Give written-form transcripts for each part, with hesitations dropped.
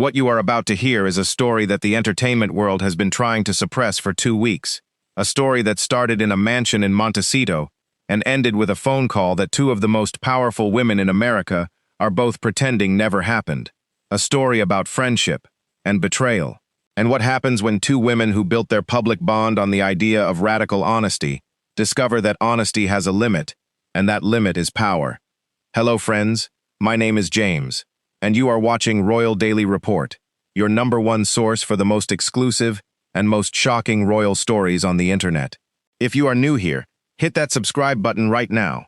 What you are about to hear is a story that the entertainment world has been trying to suppress for 2 weeks. A story that started in a mansion in Montecito and ended with a phone call that two of the most powerful women in America are both pretending never happened. A story about friendship and betrayal, and what happens when two women who built their public bond on the idea of radical honesty discover that honesty has a limit, and that limit is power. Hello friends, my name is James, and you are watching Royal Daily Report, your #1 source for the most exclusive and most shocking royal stories on the internet. If you are new here, hit that subscribe button right now,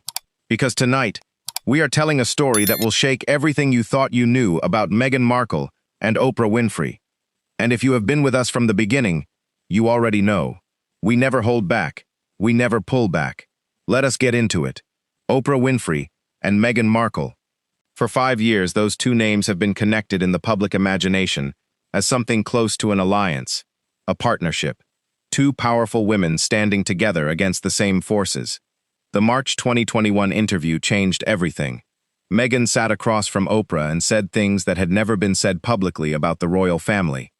because tonight, we are telling a story that will shake everything you thought you knew about Meghan Markle and Oprah Winfrey. And if you have been with us from the beginning, you already know. We never hold back. We never pull back. Let us get into it. Oprah Winfrey and Meghan Markle. For 5 years, those two names have been connected in the public imagination as something close to an alliance, a partnership. Two powerful women standing together against the same forces. The March 2021 interview changed everything. Meghan sat across from Oprah and said things that had never been said publicly about the royal family.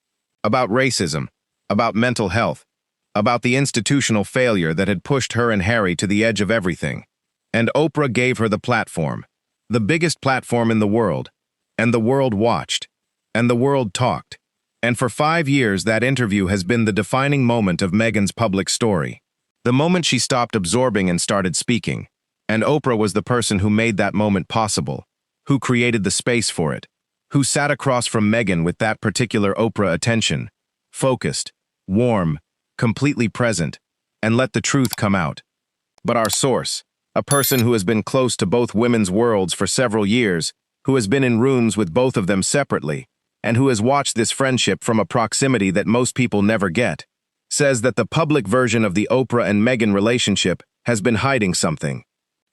About racism, about mental health, about the institutional failure that had pushed her and Harry to the edge of everything. And Oprah gave her the platform, the biggest platform in the world. And the world watched. And the world talked. And for 5 years, that interview has been the defining moment of Meghan's public story. The moment she stopped absorbing and started speaking. And Oprah was the person who made that moment possible, who created the space for it, who sat across from Meghan with that particular Oprah attention, focused, warm, completely present, and let the truth come out. But our source, a person who has been close to both women's worlds for several years, who has been in rooms with both of them separately, and who has watched this friendship from a proximity that most people never get, says that the public version of the Oprah and Meghan relationship has been hiding something,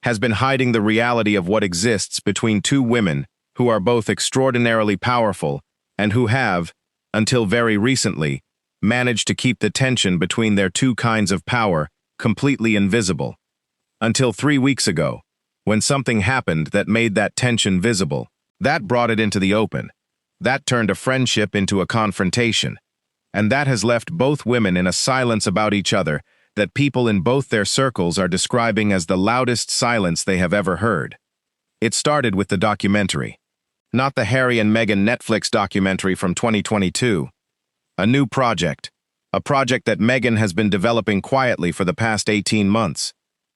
has been hiding the reality of what exists between two women who are both extraordinarily powerful and who have, until very recently, managed to keep the tension between their two kinds of power completely invisible. Until 3 weeks ago, when something happened that made that tension visible, that brought it into the open. That turned a friendship into a confrontation. And that has left both women in a silence about each other that people in both their circles are describing as the loudest silence they have ever heard. It started with the documentary. Not the Harry and Meghan Netflix documentary from 2022. A new project. A project that Meghan has been developing quietly for the past 18 months.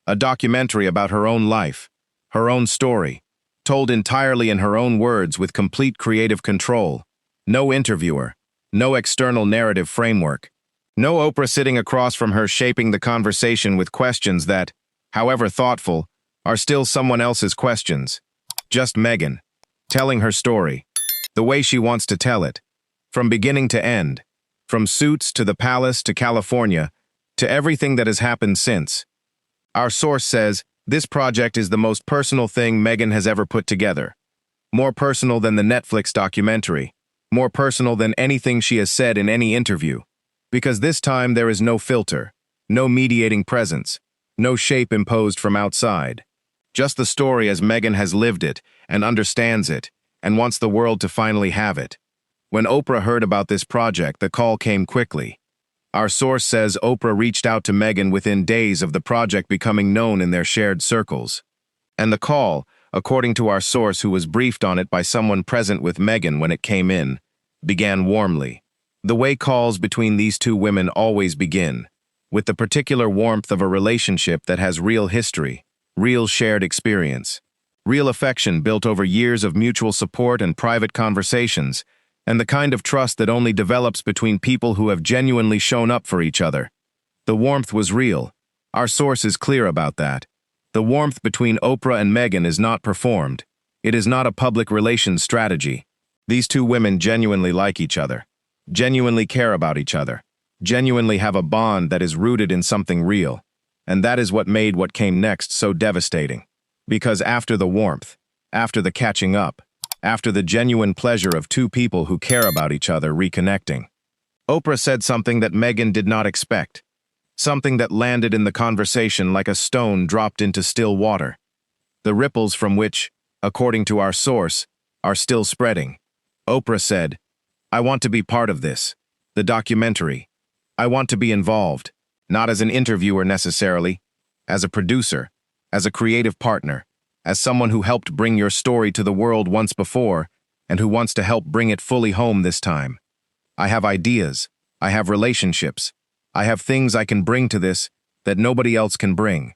A documentary about her own life, her own story, told entirely in her own words with complete creative control. No interviewer, no external narrative framework. No Oprah sitting across from her shaping the conversation with questions that, however thoughtful, are still someone else's questions. Just Meghan, telling her story, the way she wants to tell it, from beginning to end, from Suits to the Palace to California, to everything that has happened since. Our source says, this project is the most personal thing Meghan has ever put together. More personal than the Netflix documentary. More personal than anything she has said in any interview. Because this time there is no filter, no mediating presence, no shape imposed from outside. Just the story as Meghan has lived it and understands it and wants the world to finally have it. When Oprah heard about this project, the call came quickly. Our source says Oprah reached out to Meghan within days of the project becoming known in their shared circles. And the call, according to our source who was briefed on it by someone present with Meghan when it came in, began warmly. The way calls between these two women always begin, with the particular warmth of a relationship that has real history, real shared experience, real affection built over years of mutual support and private conversations, and the kind of trust that only develops between people who have genuinely shown up for each other. The warmth was real. Our source is clear about that. The warmth between Oprah and Meghan is not performed. It is not a public relations strategy. These two women genuinely like each other, genuinely care about each other, genuinely have a bond that is rooted in something real. And that is what made what came next so devastating. Because after the warmth, after the catching up, after the genuine pleasure of two people who care about each other reconnecting, Oprah said something that Meghan did not expect. Something that landed in the conversation like a stone dropped into still water. The ripples from which, according to our source, are still spreading. Oprah said, I want to be part of this. The documentary. I want to be involved, not as an interviewer necessarily, as a producer, as a creative partner, as someone who helped bring your story to the world once before and who wants to help bring it fully home this time. I have ideas. I have relationships. I have things I can bring to this that nobody else can bring.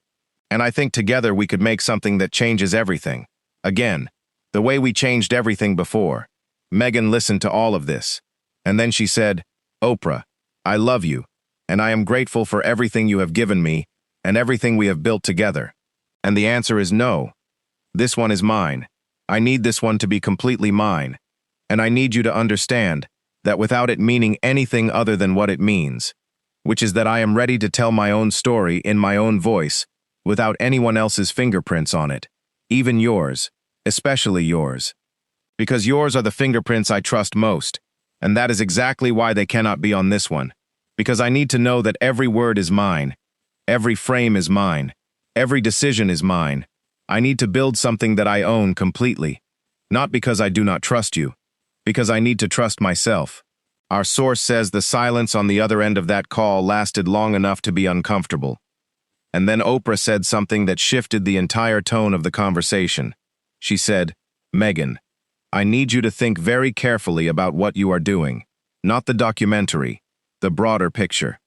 And I think together we could make something that changes everything. Again, the way we changed everything before. Meghan listened to all of this. And then she said, "Oprah, I love you, and I am grateful for everything you have given me and everything we have built together." And the answer is no. This one is mine. I need this one to be completely mine. And I need you to understand that without it meaning anything other than what it means, which is that I am ready to tell my own story in my own voice, without anyone else's fingerprints on it, even yours, especially yours. Because yours are the fingerprints I trust most, and that is exactly why they cannot be on this one. Because I need to know that every word is mine, every frame is mine, every decision is mine. I need to build something that I own completely, not because I do not trust you, because I need to trust myself. Our source says the silence on the other end of that call lasted long enough to be uncomfortable. And then Oprah said something that shifted the entire tone of the conversation. She said, "Meghan, I need you to think very carefully about what you are doing, not the documentary, the broader picture.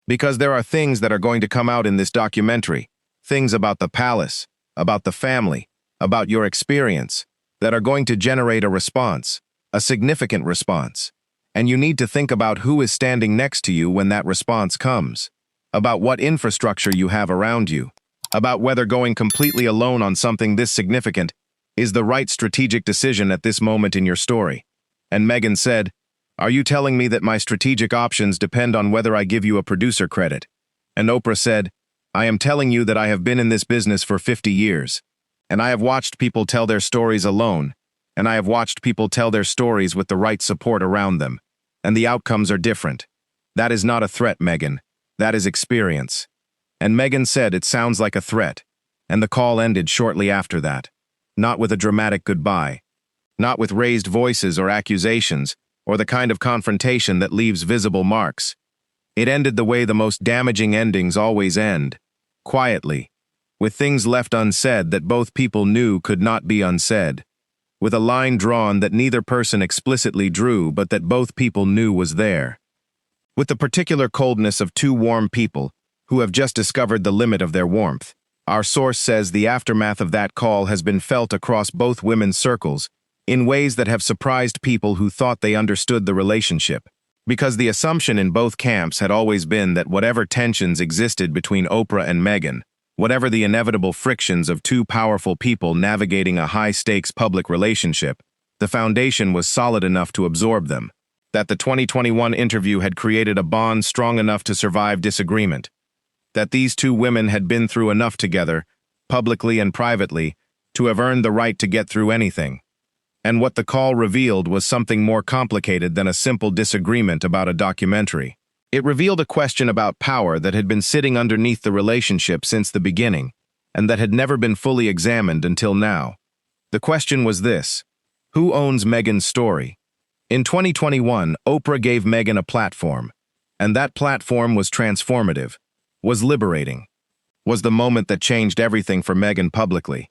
Because there are things that are going to come out in this documentary, things about the palace, about the family, about your experience, that are going to generate a response, a significant response. And you need to think about who is standing next to you when that response comes, about what infrastructure you have around you, about whether going completely alone on something this significant is the right strategic decision at this moment in your story." And Meghan said, "Are you telling me that my strategic options depend on whether I give you a producer credit?" And Oprah said, "I am telling you that I have been in this business for 50 years, and I have watched people tell their stories alone, and I have watched people tell their stories with the right support around them, and the outcomes are different. That is not a threat, Meghan. That is experience." And Meghan said it sounds like a threat, and the call ended shortly after that. Not with a dramatic goodbye, not with raised voices or accusations, or the kind of confrontation that leaves visible marks. It ended the way the most damaging endings always end, quietly, with things left unsaid that both people knew could not be unsaid, with a line drawn that neither person explicitly drew but that both people knew was there. With the particular coldness of two warm people who have just discovered the limit of their warmth. Our source says the aftermath of that call has been felt across both women's circles in ways that have surprised people who thought they understood the relationship, because the assumption in both camps had always been that whatever tensions existed between Oprah and Meghan, whatever the inevitable frictions of two powerful people navigating a high-stakes public relationship, the foundation was solid enough to absorb them, that the 2021 interview had created a bond strong enough to survive disagreement, that these two women had been through enough together, publicly and privately, to have earned the right to get through anything. And what the call revealed was something more complicated than a simple disagreement about a documentary. It revealed a question about power that had been sitting underneath the relationship since the beginning, and that had never been fully examined until now. The question was this: who owns Meghan's story? In 2021, Oprah gave Meghan a platform, and that platform was transformative, was liberating, was the moment that changed everything for Meghan publicly.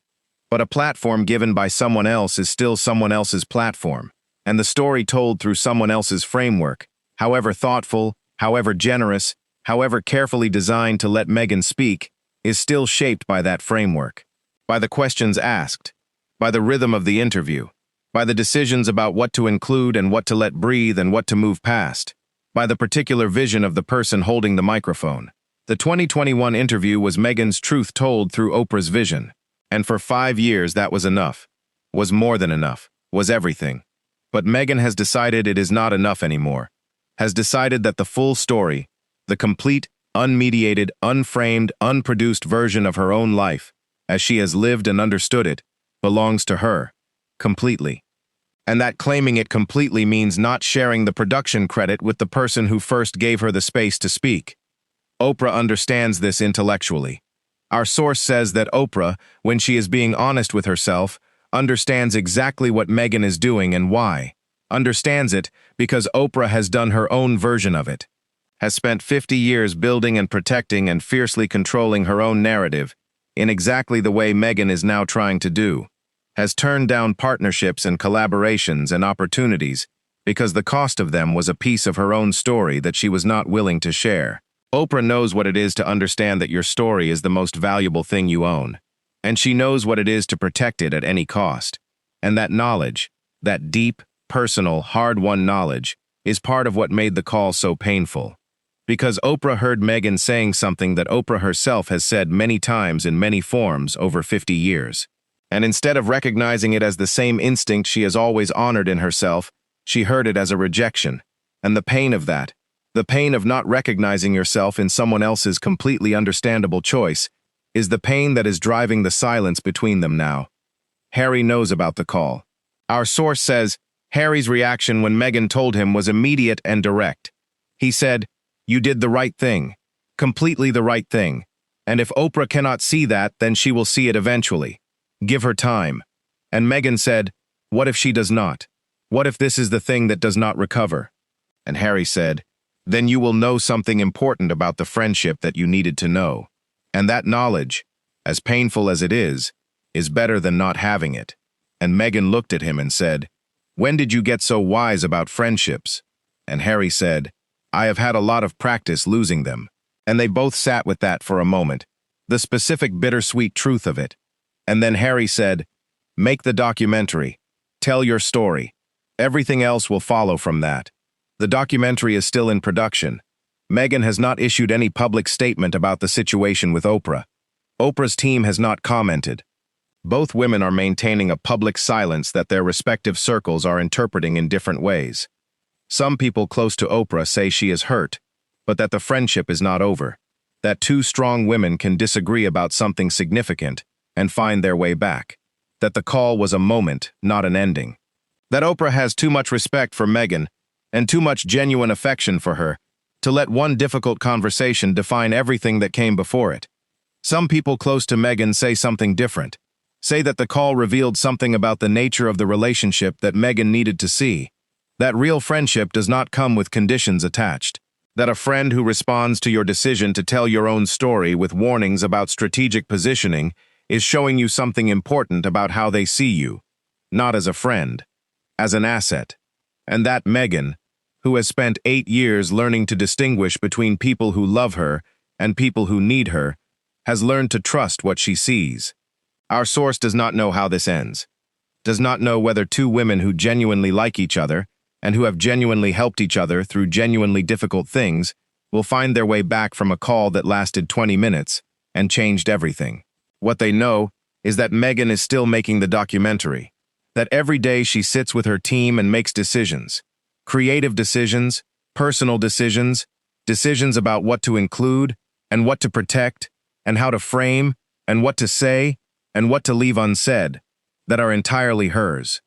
But a platform given by someone else is still someone else's platform, and the story told through someone else's framework, however thoughtful, however generous, however carefully designed to let Meghan speak, is still shaped by that framework, by the questions asked, by the rhythm of the interview, by the decisions about what to include and what to let breathe and what to move past, by the particular vision of the person holding the microphone. The 2021 interview was Meghan's truth told through Oprah's vision, and for 5 years that was enough, was more than enough, was everything. But Meghan has decided it is not enough anymore, has decided that the full story, the complete, unmediated, unframed, unproduced version of her own life, as she has lived and understood it, belongs to her, completely. And that claiming it completely means not sharing the production credit with the person who first gave her the space to speak. Oprah understands this intellectually. Our source says that Oprah, when she is being honest with herself, understands exactly what Meghan is doing and why. understands it because Oprah has done her own version of it, has spent 50 years building and protecting and fiercely controlling her own narrative in exactly the way Meghan is now trying to do, has turned down partnerships and collaborations and opportunities because the cost of them was a piece of her own story that she was not willing to share. Oprah knows what it is to understand that your story is the most valuable thing you own, and she knows what it is to protect it at any cost. And that knowledge, that deep, personal, hard-won knowledge, is part of what made the call so painful. Because Oprah heard Meghan saying something that Oprah herself has said many times in many forms over 50 years. And instead of recognizing it as the same instinct she has always honored in herself, she heard it as a rejection. And the pain of that, the pain of not recognizing yourself in someone else's completely understandable choice, is the pain that is driving the silence between them now. Harry knows about the call. Our source says Harry's reaction when Meghan told him was immediate and direct. He said, "You did the right thing, completely the right thing. And if Oprah cannot see that, then she will see it eventually. Give her time." And Meghan said, "What if she does not? What if this is the thing that does not recover?" And Harry said, "Then you will know something important about the friendship that you needed to know. And that knowledge, as painful as it is better than not having it." And Meghan looked at him and said, "When did you get so wise about friendships?" And Harry said, "I have had a lot of practice losing them." And they both sat with that for a moment, the specific bittersweet truth of it. And then Harry said, "Make the documentary. Tell your story. Everything else will follow from that." The documentary is still in production. Meghan has not issued any public statement about the situation with Oprah. Oprah's team has not commented. Both women are maintaining a public silence that their respective circles are interpreting in different ways. Some people close to Oprah say she is hurt, but that the friendship is not over, that two strong women can disagree about something significant and find their way back, that the call was a moment, not an ending, that Oprah has too much respect for Meghan and too much genuine affection for her to let one difficult conversation define everything that came before it. Some people close to Meghan say something different, say that the call revealed something about the nature of the relationship that Meghan needed to see, that real friendship does not come with conditions attached, that a friend who responds to your decision to tell your own story with warnings about strategic positioning is showing you something important about how they see you, not as a friend, as an asset. And that Meghan, who has spent 8 years learning to distinguish between people who love her and people who need her, has learned to trust what she sees. Our source does not know how this ends, does not know whether two women who genuinely like each other and who have genuinely helped each other through genuinely difficult things will find their way back from a call that lasted 20 minutes and changed everything. What they know is that Meghan is still making the documentary, that every day she sits with her team and makes decisions, creative decisions, personal decisions, decisions about what to include and what to protect and how to frame and what to say and what to leave unsaid, that are entirely hers,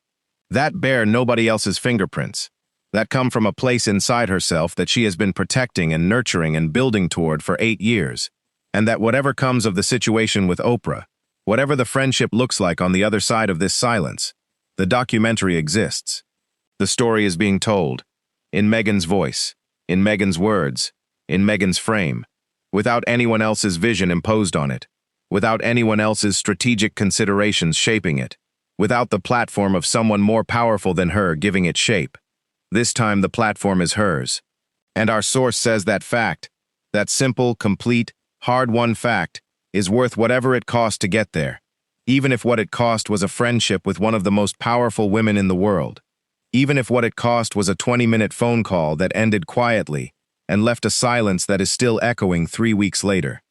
that bear nobody else's fingerprints, that come from a place inside herself that she has been protecting and nurturing and building toward for 8 years, and that whatever comes of the situation with Oprah, whatever the friendship looks like on the other side of this silence, the documentary exists. The story is being told, in Meghan's voice, in Meghan's words, in Meghan's frame, without anyone else's vision imposed on it, without anyone else's strategic considerations shaping it, without the platform of someone more powerful than her giving it shape. This time the platform is hers. And our source says that fact, that simple, complete, hard-won fact, is worth whatever it cost to get there, even if what it cost was a friendship with one of the most powerful women in the world, even if what it cost was a 20-minute phone call that ended quietly and left a silence that is still echoing 3 weeks later.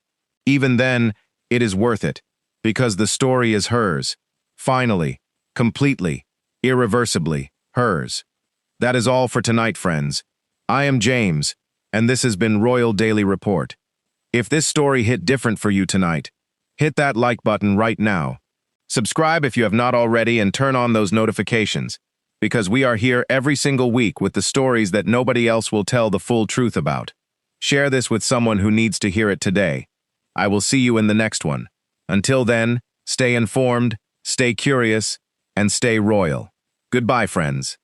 Even then, it is worth it, because the story is hers, finally, completely, irreversibly, hers. That is all for tonight, friends. I am James, and this has been Royal Daily Report. If this story hit different for you tonight, hit that like button right now. Subscribe if you have not already and turn on those notifications, because we are here every single week with the stories that nobody else will tell the full truth about. Share this with someone who needs to hear it today. I will see you in the next one. Until then, stay informed, stay curious, and stay royal. Goodbye, friends.